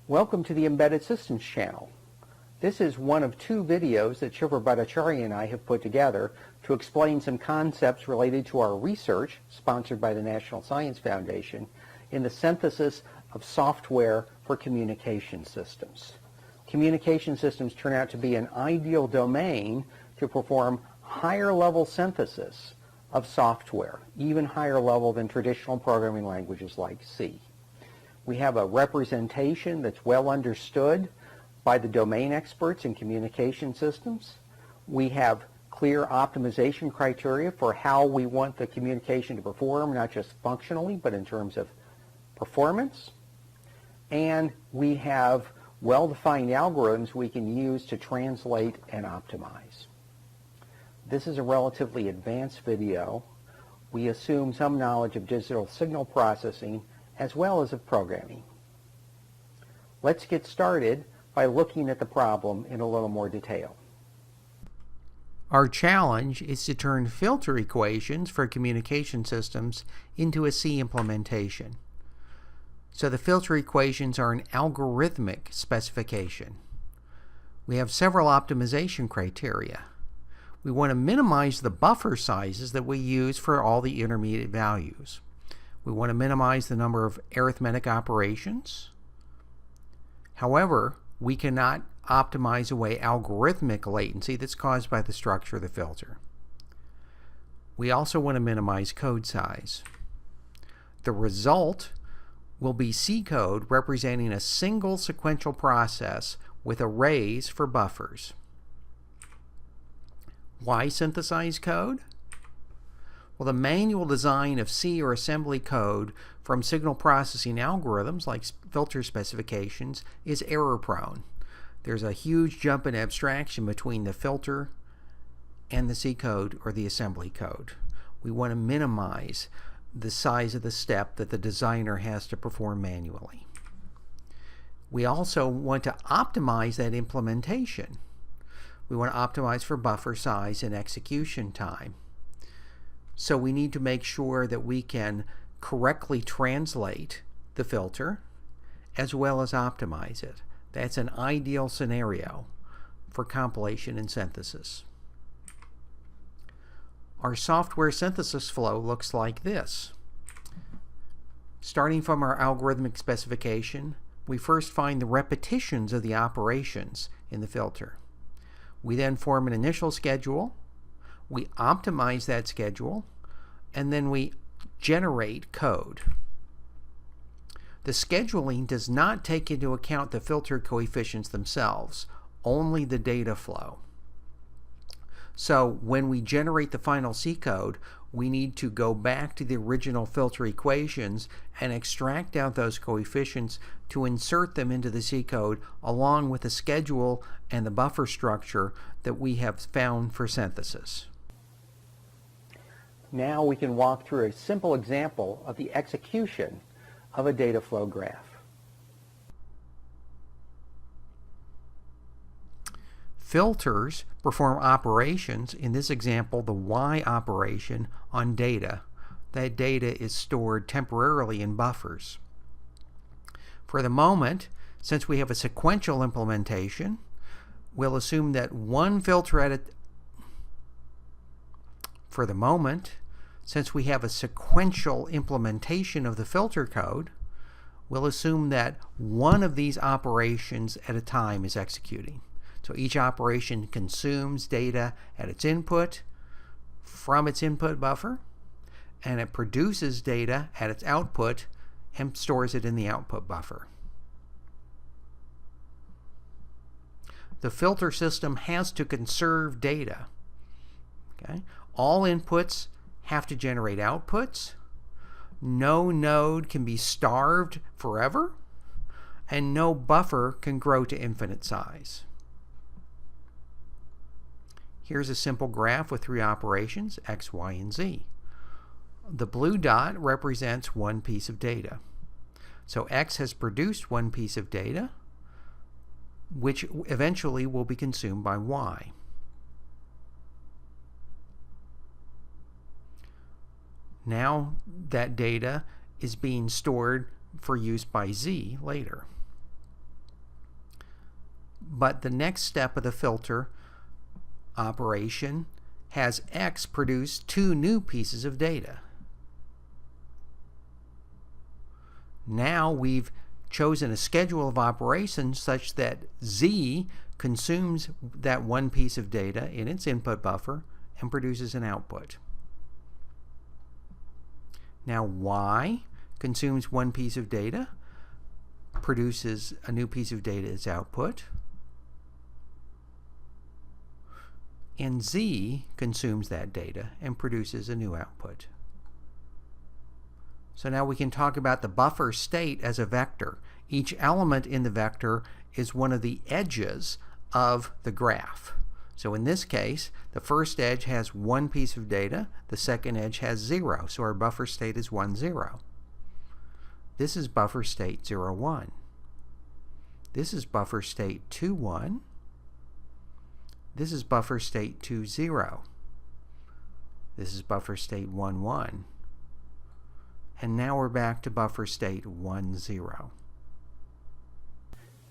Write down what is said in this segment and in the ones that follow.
Welcome to the Embedded Systems channel. This is one of two videos that Shuvra, Bhattacharyya and I have put together to explain some concepts related to our research, sponsored by the National Science Foundation, in the synthesis of software for communication systems. Communication systems turn out to be an ideal domain to perform higher level synthesis of software, even higher level than traditional programming languages like C. We have a representation that's well understood by the domain experts in communication systems. We have clear optimization criteria for how we want the communication to perform, not just functionally, but in terms of performance. And we have well-defined algorithms we can use to translate and optimize. This is a relatively advanced video. We assume some knowledge of digital signal processing as well as of programming. Let's get started by looking at the problem in a little more detail. Our challenge is to turn filter equations for communication systems into a C implementation. So the filter equations are an algorithmic specification. We have several optimization criteria. We want to minimize the buffer sizes that we use for all the intermediate values. We want to minimize the number of arithmetic operations. However, we cannot optimize away algorithmic latency that's caused by the structure of the filter. We also want to minimize code size. The result will be C code representing a single sequential process with arrays for buffers. Why synthesize code? Well, the manual design of C or assembly code from signal processing algorithms like filter specifications is error-prone. There's a huge jump in abstraction between the filter and the C code or the assembly code. We want to minimize the size of the step that the designer has to perform manually. We also want to optimize that implementation. We want to optimize for buffer size and execution time. So we need to make sure that we can correctly translate the filter as well as optimize it. That's an ideal scenario for compilation and synthesis. Our software synthesis flow looks like this. Starting from our algorithmic specification, we first find the repetitions of the operations in the filter. We then form an initial schedule. We optimize that schedule, and then we generate code. The scheduling does not take into account the filter coefficients themselves, only the data flow. So when we generate the final C code, we need to go back to the original filter equations and extract out those coefficients to insert them into the C code along with the schedule and the buffer structure that we have found for synthesis. Now we can walk through a simple example of the execution of a data flow graph. Filters perform operations, in this example the Y operation, on data. That data is stored temporarily in buffers. For the moment, since we have a sequential implementation, we'll assume that one filter at a For the moment, since we have a sequential implementation of the filter code, we'll assume that one of these operations at a time is executing. So each operation consumes data at its input from its input buffer, and it produces data at its output and stores it in the output buffer. The filter system has to conserve data. Okay? All inputs have to generate outputs. No node can be starved forever, and no buffer can grow to infinite size. Here's a simple graph with three operations, x, y, and z. The blue dot represents one piece of data. So x has produced one piece of data, which eventually will be consumed by y. Now that data is being stored for use by z later. but the next step of the filter operation has X produce two new pieces of data. Now we've chosen a schedule of operations such that Z consumes that one piece of data in its input buffer and produces an output. Now Y consumes one piece of data, produces a new piece of data as output, and Z consumes that data and produces a new output. So now we can talk about the buffer state as a vector. Each element in the vector is one of the edges of the graph. So in this case, the first edge has one piece of data, the second edge has 0, so our buffer state is 1, 0. This is buffer state 0, 1. This is buffer state 2, 1. This is buffer state 2, 0. This is buffer state 1, 1. And now we're back to buffer state 1, 0.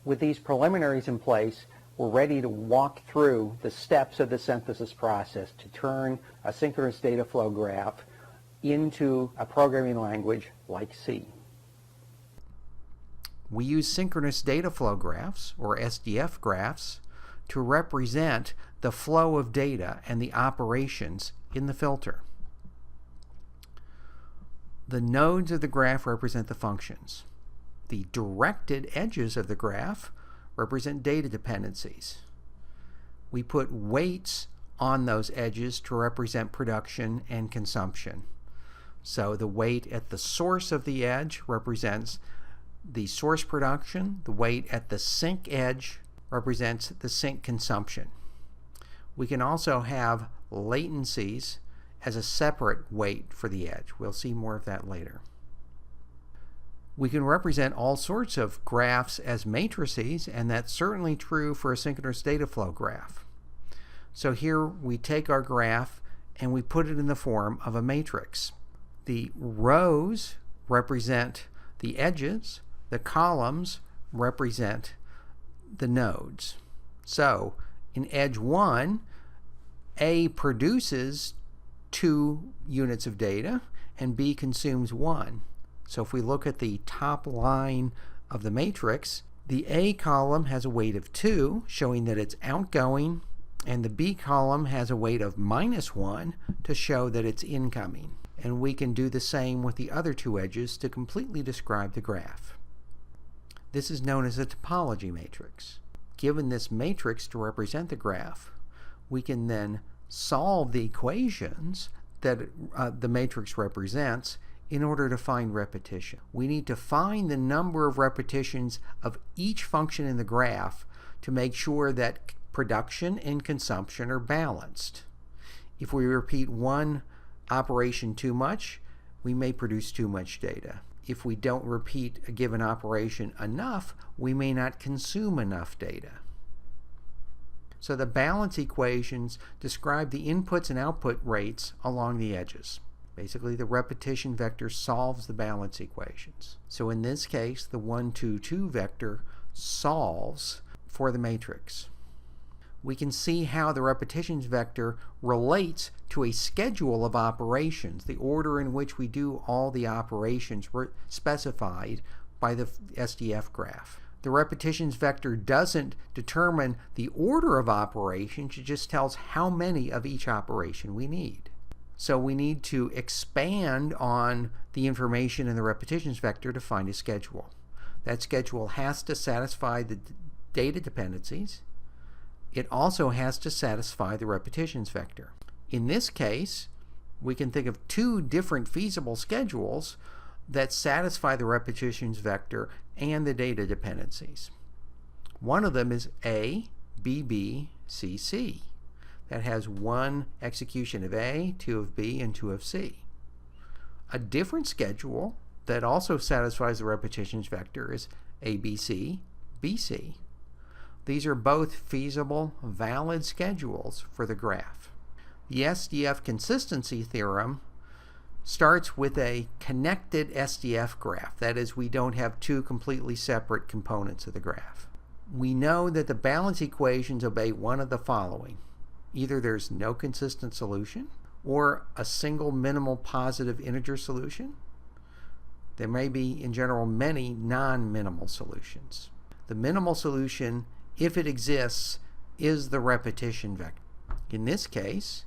With these preliminaries in place, we're ready to walk through the steps of the synthesis process to turn a synchronous data flow graph into a programming language like C. We use synchronous data flow graphs, or SDF graphs, to represent the flow of data and the operations in the filter. The nodes of the graph represent the functions. The directed edges of the graph represent data dependencies. We put weights on those edges to represent production and consumption. So the weight at the source of the edge represents the source production. The weight at the sink edge represents the sink consumption. We can also have latencies as a separate weight for the edge. We'll see more of that later. We can represent all sorts of graphs as matrices, and that's certainly true for a synchronous data flow graph. So here we take our graph and we put it in the form of a matrix. The rows represent the edges, the columns represent the nodes. So in edge 1, A produces 2 units of data and B consumes 1. So if we look at the top line of the matrix, the A column has a weight of 2, showing that it's outgoing, and the B column has a weight of -1 to show that it's incoming. And we can do the same with the other 2 edges to completely describe the graph. This is known as a topology matrix. Given this matrix to represent the graph, we can then solve the equations that the matrix represents in order to find repetition. We need to find the number of repetitions of each function in the graph to make sure that production and consumption are balanced. If we repeat one operation too much, we may produce too much data. If we don't repeat a given operation enough, we may not consume enough data. So the balance equations describe the inputs and output rates along the edges. Basically, the repetition vector solves the balance equations. So in this case, the 1, 2, 2 vector solves for the matrix. We can see how the repetitions vector relates to a schedule of operations, the order in which we do all the operations specified by the SDF graph. The repetitions vector doesn't determine the order of operations, it just tells how many of each operation we need. So we need to expand on the information in the repetitions vector to find a schedule. That schedule has to satisfy the data dependencies. It also has to satisfy the repetitions vector. In this case, we can think of 2 different feasible schedules that satisfy the repetitions vector and the data dependencies. One of them is A, B, B, C, C. That has 1 execution of A, 2 of B, and 2 of C. A different schedule that also satisfies the repetitions vector is ABC, BC. These are both feasible, valid schedules for the graph. The SDF Consistency Theorem starts with a connected SDF graph. That is, we don't have 2 completely separate components of the graph. We know that the balance equations obey one of the following. Either there's no consistent solution, or a single minimal positive integer solution. There may be, in general, many non-minimal solutions. The minimal solution, if it exists, is the repetition vector. In this case,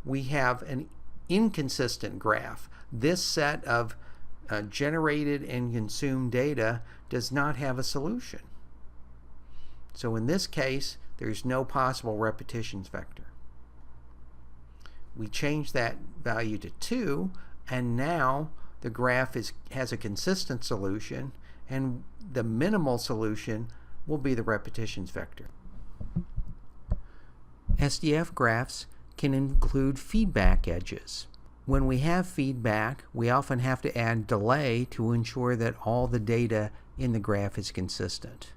we have an inconsistent graph. This set of generated and consumed data does not have a solution. So in this case, there's no possible repetitions vector. We change that value to 2, and now the graph has a consistent solution, and the minimal solution will be the repetitions vector. SDF graphs can include feedback edges. When we have feedback, we often have to add delay to ensure that all the data in the graph is consistent.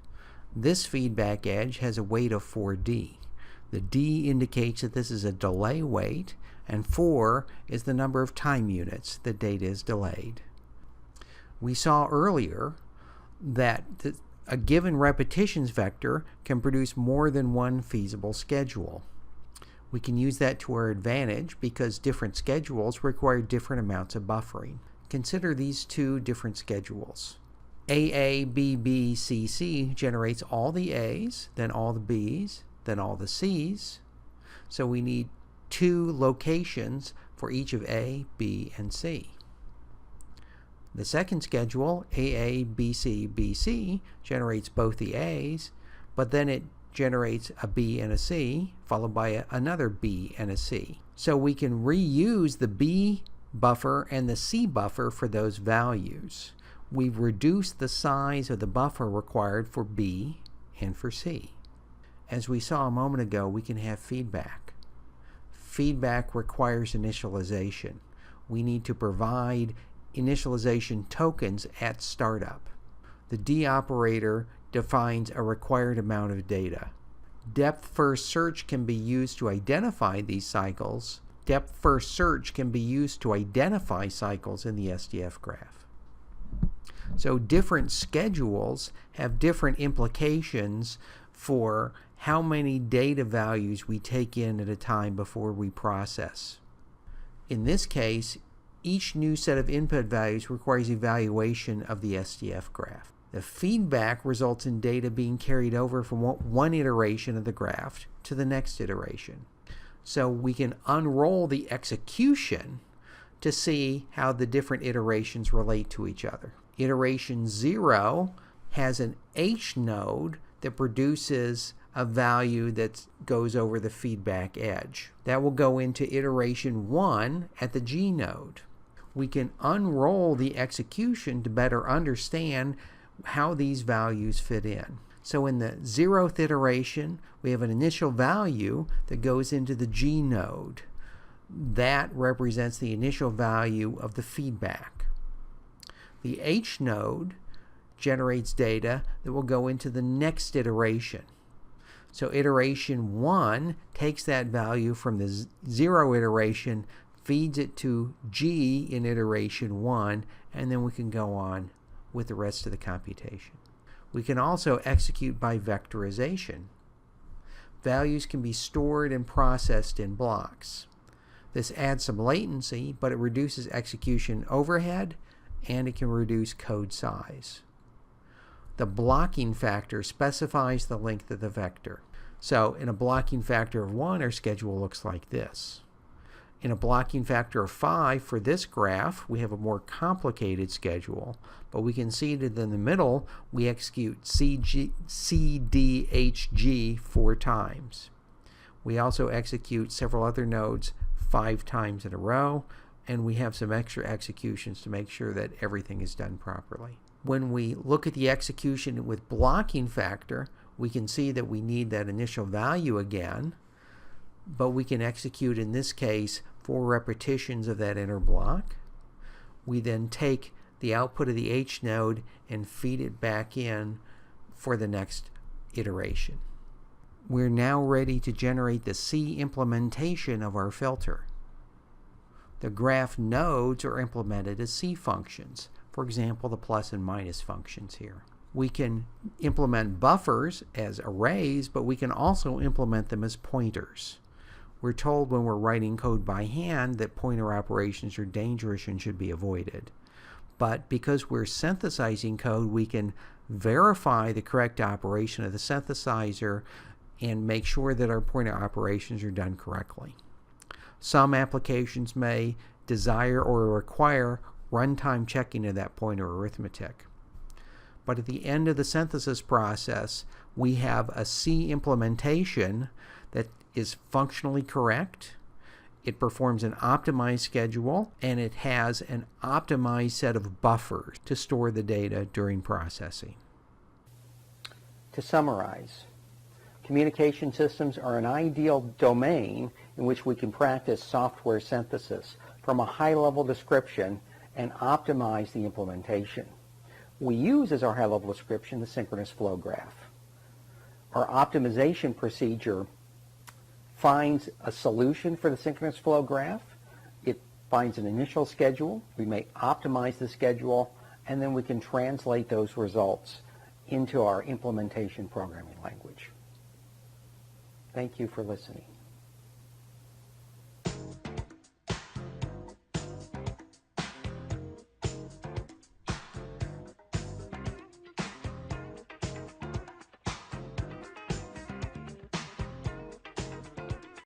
This feedback edge has a weight of 4D. The D indicates that this is a delay weight, and 4 is the number of time units the data is delayed. We saw earlier that a given repetitions vector can produce more than one feasible schedule. We can use that to our advantage because different schedules require different amounts of buffering. Consider these two different schedules. AABBCC generates all the A's, then all the B's, then all the C's. So we need 2 locations for each of A, B, and C. The second schedule, AABCBC, generates both the A's, but then it generates a B and a C, followed by another B and a C. So we can reuse the B buffer and the C buffer for those values. We've reduced the size of the buffer required for B and for C. As we saw a moment ago, we can have feedback. Feedback requires initialization. We need to provide initialization tokens at startup. The D operator defines a required amount of data. Depth-first search can be used to identify these cycles. Depth-first search can be used to identify cycles in the SDF graph. So different schedules have different implications for how many data values we take in at a time before we process. In this case, each new set of input values requires evaluation of the SDF graph. The feedback results in data being carried over from one iteration of the graph to the next iteration. So we can unroll the execution to see how the different iterations relate to each other. Iteration 0 has an H node that produces a value that goes over the feedback edge. That will go into iteration 1 at the G node. We can unroll the execution to better understand how these values fit in. So in the 0th iteration, we have an initial value that goes into the G node. That represents the initial value of the feedback. The H node generates data that will go into the next iteration. So iteration 1 takes that value from the 0 iteration, feeds it to G in iteration 1, and then we can go on with the rest of the computation. We can also execute by vectorization. Values can be stored and processed in blocks. This adds some latency, but it reduces execution overhead, and it can reduce code size. The blocking factor specifies the length of the vector. So in a blocking factor of 1, our schedule looks like this. In a blocking factor of 5 for this graph, we have a more complicated schedule, but we can see that in the middle, we execute CDHG 4 times. We also execute several other nodes 5 times in a row, and we have some extra executions to make sure that everything is done properly. When we look at the execution with blocking factor, we can see that we need that initial value again, but we can execute, in this case, 4 repetitions of that inner block. We then take the output of the H node and feed it back in for the next iteration. We're now ready to generate the C implementation of our filter. The graph nodes are implemented as C functions, for example, the plus and minus functions here. We can implement buffers as arrays, but we can also implement them as pointers. We're told when we're writing code by hand that pointer operations are dangerous and should be avoided. But because we're synthesizing code, we can verify the correct operation of the synthesizer and make sure that our pointer operations are done correctly. Some applications may desire or require runtime checking of that pointer arithmetic. But at the end of the synthesis process, we have a C implementation that is functionally correct. It performs an optimized schedule, and it has an optimized set of buffers to store the data during processing. To summarize, communication systems are an ideal domain in which we can practice software synthesis from a high-level description and optimize the implementation. We use as our high-level description the synchronous flow graph. Our optimization procedure finds a solution for the synchronous flow graph. It finds an initial schedule. We may optimize the schedule, and then we can translate those results into our implementation programming language. Thank you for listening.